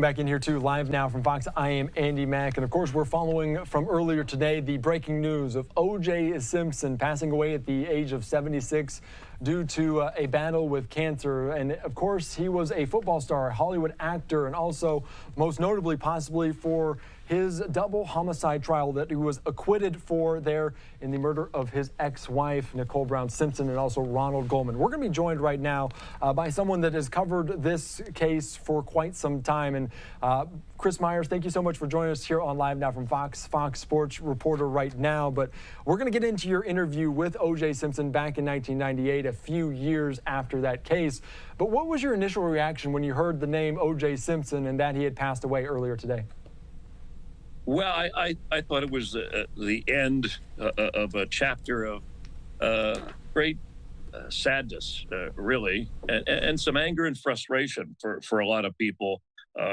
Welcome back in here to Live Now from Fox. I am Andy Mack, and of course we're following from earlier today the breaking news of O.J. Simpson passing away at the age of 76 due to a battle with cancer. And of course he was a football star, a Hollywood actor, and also most notably possibly for his double homicide trial that he was acquitted for there in the murder of his ex-wife, Nicole Brown Simpson, and also Ronald Goldman. We're going to be joined right now by someone that has covered this case for quite some time. And Chris Myers, thank you so much for joining us here on Live Now from Fox, Fox Sports reporter right now. But we're going to get into your interview with O.J. Simpson back in 1998, a few years after that case. But what was your initial reaction when you heard the name O.J. Simpson and that he had passed away earlier today? Well, I thought it was the end of a chapter of great sadness, really, and some anger and frustration for a lot of people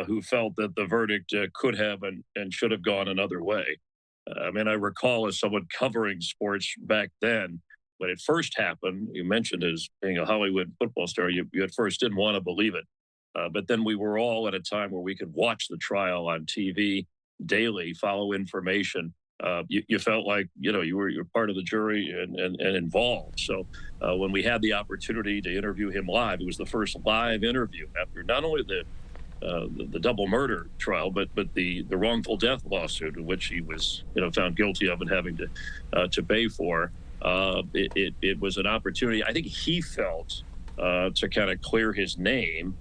who felt that the verdict could have and should have gone another way. I mean, I recall as someone covering sports back then, when it first happened, you mentioned as being a Hollywood football star, you at first didn't want to believe it. But then we were all at a time where we could watch the trial on TV daily, follow information. You felt like, you were part of the jury and involved. So when we had the opportunity to interview him live, it was the first live interview after not only the double murder trial, but the wrongful death lawsuit in which he was found guilty of and having to pay for. It was an opportunity, I think he felt, to kind of clear his name.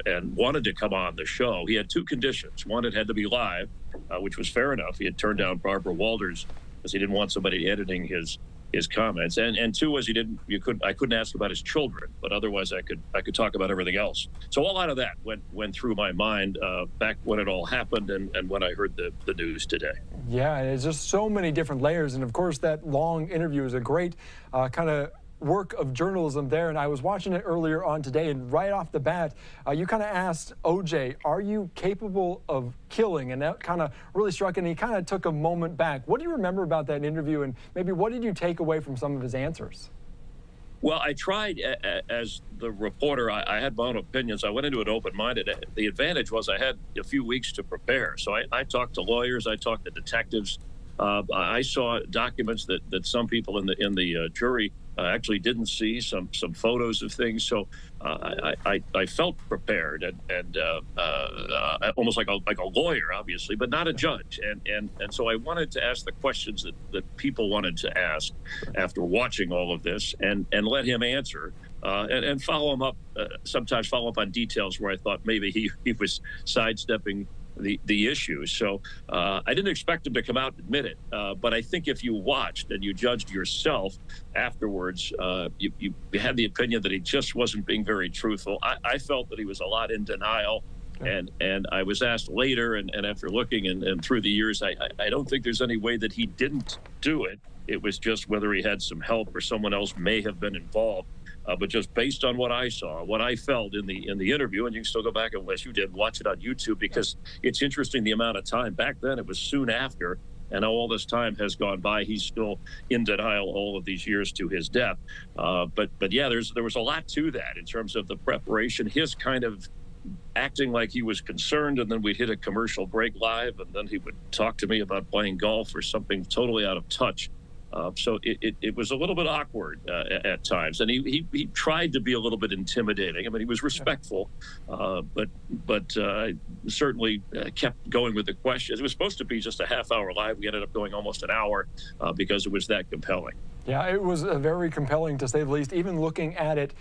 And wanted to come on the show. He had two conditions. One, it had to be live, which was fair enough. He had turned down Barbara Walters because he didn't want somebody editing his comments. And two was I couldn't ask about his children, but otherwise I could talk about everything else. So a lot of that went through my mind back when it all happened and when I heard the news today. Yeah, there's just so many different layers, and of course that long interview is a great kind of work of journalism there. And I was watching it earlier on today, and right off the bat, you kind of asked OJ, are you capable of killing? And that kind of really struck, and he kind of took a moment back. What do you remember about that interview, and maybe what did you take away from some of his answers? Well, I tried, as the reporter, I had my own opinions. I went into it open-minded. The advantage was I had a few weeks to prepare. So I talked to lawyers, I talked to detectives. I saw documents that some people in the jury actually didn't see, some photos of things. So I felt prepared and almost like a lawyer, obviously, but not a judge. And so I wanted to ask the questions that people wanted to ask after watching all of this, and let him answer and follow him up. Sometimes follow up on details where I thought maybe he was sidestepping the issue. So I didn't expect him to come out and admit it. But I think if you watched and you judged yourself afterwards, you had the opinion that he just wasn't being very truthful. I felt that he was a lot in denial. And I was asked later, and after looking and through the years, I don't think there's any way that he didn't do it. It was just whether he had some help or someone else may have been involved. But just based on what I saw, what I felt in the interview, and you can still go back, unless you did, watch it on YouTube, because it's interesting the amount of time. Back then, it was soon after, and now all this time has gone by. He's still in denial all of these years to his death. But yeah, there was a lot to that in terms of the preparation, his kind of acting like he was concerned, and then we'd hit a commercial break live, and then he would talk to me about playing golf or something totally out of touch. So it was a little bit awkward at times, and he tried to be a little bit intimidating. I mean, he was respectful, but certainly kept going with the questions. It was supposed to be just a half-hour live. We ended up going almost an hour because it was that compelling. Yeah, it was very compelling, to say the least, even looking at it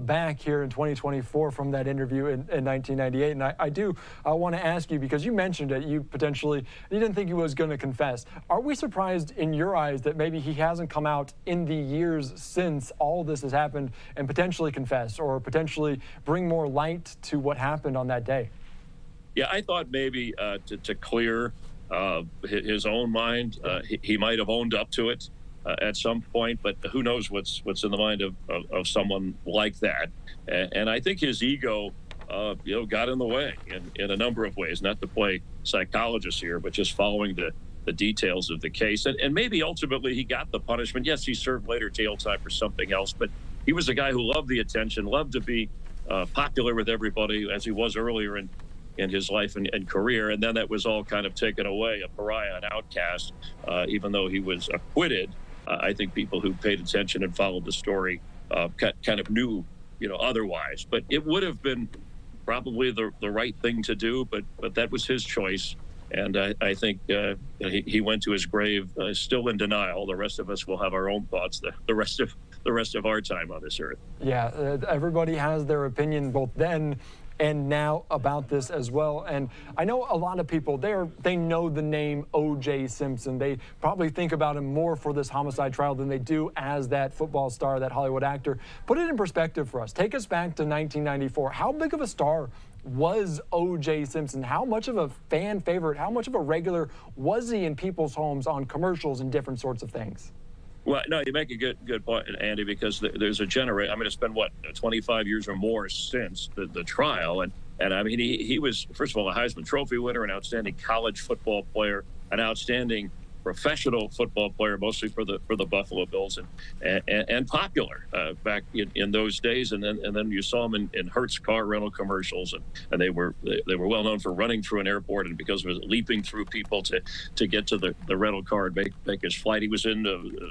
back here in 2024 from that interview in 1998. And I do want to ask you, because you mentioned it, you didn't think he was going to confess. Are we surprised in your eyes that maybe he hasn't come out in the years since all this has happened and potentially confess, or potentially bring more light to what happened on that day? Yeah, I thought maybe to clear his own mind, he might have owned up to it at some point, but who knows what's in the mind of someone like that. And I think his ego got in the way in a number of ways, not to play psychologist here, but just following the details of the case. And maybe ultimately he got the punishment. Yes, he served later jail time for something else, but he was a guy who loved the attention, loved to be popular with everybody, as he was earlier in in his life and career. And then that was all kind of taken away, a pariah, an outcast, even though he was acquitted. I think people who paid attention and followed the story kind of knew, otherwise. But it would have been probably the right thing to do, but that was his choice. And I think he went to his grave still in denial. The rest of us will have our own thoughts the rest of our time on this earth. Yeah, everybody has their opinion both then and now about this as well. And I know a lot of people, they know the name O.J. Simpson. They probably think about him more for this homicide trial than they do as that football star, that Hollywood actor. Put it in perspective for us. Take us back to 1994. How big of a star was O.J. Simpson? How much of a fan favorite, how much of a regular was he in people's homes on commercials and different sorts of things? Well, no, you make a good point, Andy, because there's a generation. I mean, it's been, 25 years or more since the trial. And I mean, he was, first of all, a Heisman Trophy winner, an outstanding college football player, an outstanding professional football player, mostly for the Buffalo Bills, and popular back in those days. And then you saw him in Hertz car rental commercials, and they were well known for running through an airport, and because of his leaping through people to get to the rental car and make his flight. He was in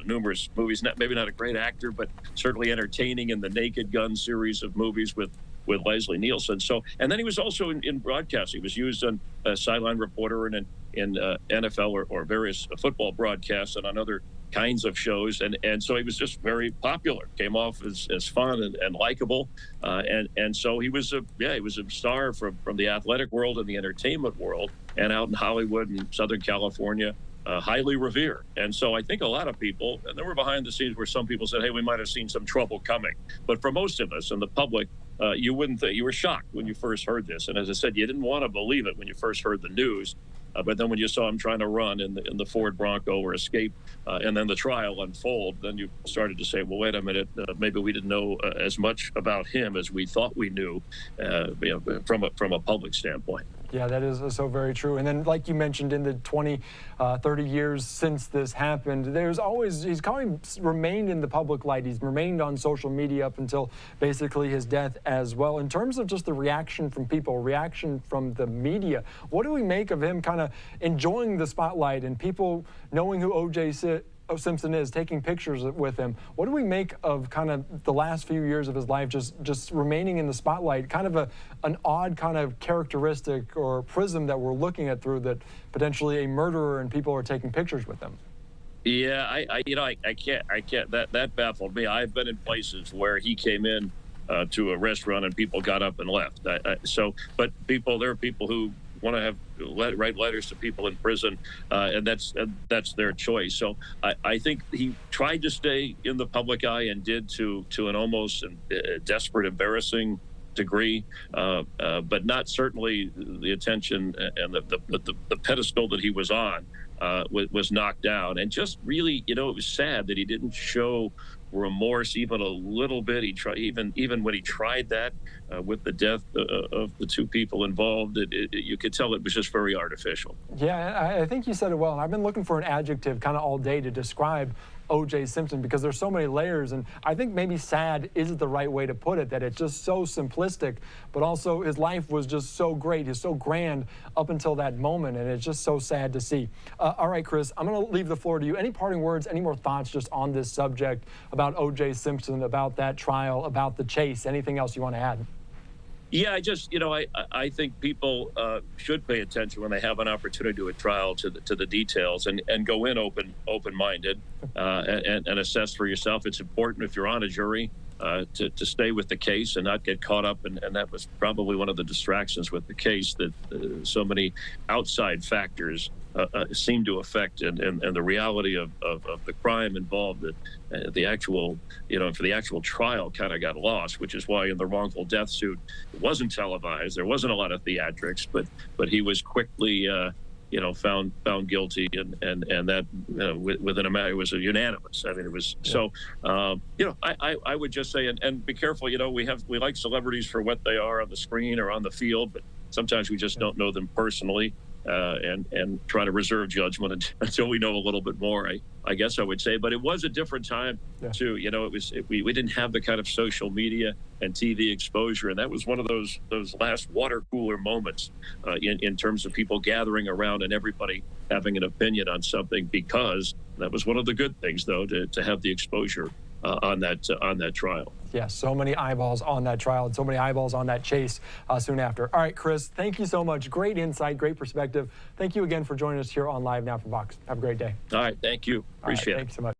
numerous movies. Maybe not a great actor, but certainly entertaining in the Naked Gun series of movies with Leslie Nielsen. So, and then he was also in broadcasting. He was used on a sideline reporter and in NFL or various football broadcasts and on other kinds of shows. And so he was just very popular, came off as fun and likable. And so he was a star from the athletic world and the entertainment world, and out in Hollywood and Southern California, highly revered. And so I think a lot of people, and there were behind the scenes where some people said, hey, we might have seen some trouble coming. But for most of us and the public, you wouldn't think. You were shocked when you first heard this. And as I said, you didn't want to believe it when you first heard the news. But then when you saw him trying to run in the Ford Bronco or escape, and then the trial unfold, then you started to say, well, wait a minute, maybe we didn't know as much about him as we thought we knew, from a public standpoint. Yeah, that is so very true. And then, like you mentioned, in the 30 years since this happened, he's kind of remained in the public light. He's remained on social media up until basically his death as well. In terms of just the reaction from people, reaction from the media, what do we make of him kind of enjoying the spotlight and people knowing who O.J. Simpson is, taking pictures with him? What do we make of kind of the last few years of his life just remaining in the spotlight? Kind of an odd kind of characteristic or prism that we're looking at through, that potentially a murderer and people are taking pictures with him. Yeah, I can't. That baffled me. I've been in places where he came in to a restaurant and people got up and left. There are people who want to write letters to people in prison, and that's their choice. So I think he tried to stay in the public eye and did to an almost desperate, embarrassing degree, but not certainly the attention and the pedestal that he was on was knocked down. And just really, it was sad that he didn't show remorse even a little bit. He tried, even when he tried that with the death of the two people involved, you could tell it was just very artificial. Yeah, I think you said it well. And I've been looking for an adjective kind of all day to describe O.J. Simpson, because there's so many layers, and I think maybe sad isn't the right way to put it, that it's just so simplistic, but also his life was just so great, he's so grand up until that moment, and it's just so sad to see. All right, Chris, I'm going to leave the floor to you. Any parting words, any more thoughts just on this subject about O.J. Simpson, about that trial, about the chase, anything else you want to add? Yeah, I think people should pay attention when they have an opportunity to a trial to the details and go in open-minded and assess for yourself. It's important if you're on a jury to stay with the case and not get caught up. And that was probably one of the distractions with the case, that so many outside factors seem to affect and the reality of the crime involved. That the actual, for the actual trial kind of got lost, which is why in the wrongful death suit, it wasn't televised. There wasn't a lot of theatrics, but he was quickly found guilty, and that within a matter, it was unanimous. I mean, it was so. I would just say, and be careful. We like celebrities for what they are on the screen or on the field, but sometimes we just don't know them personally. and try to reserve judgment until we know a little bit more. I guess I would say, but it was a different time too. You know, we didn't have the kind of social media and TV exposure, and that was one of those last water cooler moments in terms of people gathering around and everybody having an opinion on something, because that was one of the good things, though, to have the exposure on that trial. Yeah, so many eyeballs on that trial and so many eyeballs on that chase soon after. All right, Chris, thank you so much. Great insight, great perspective. Thank you again for joining us here on Live Now from Fox. Have a great day. All right, thank you. Appreciate it. Thank you so much.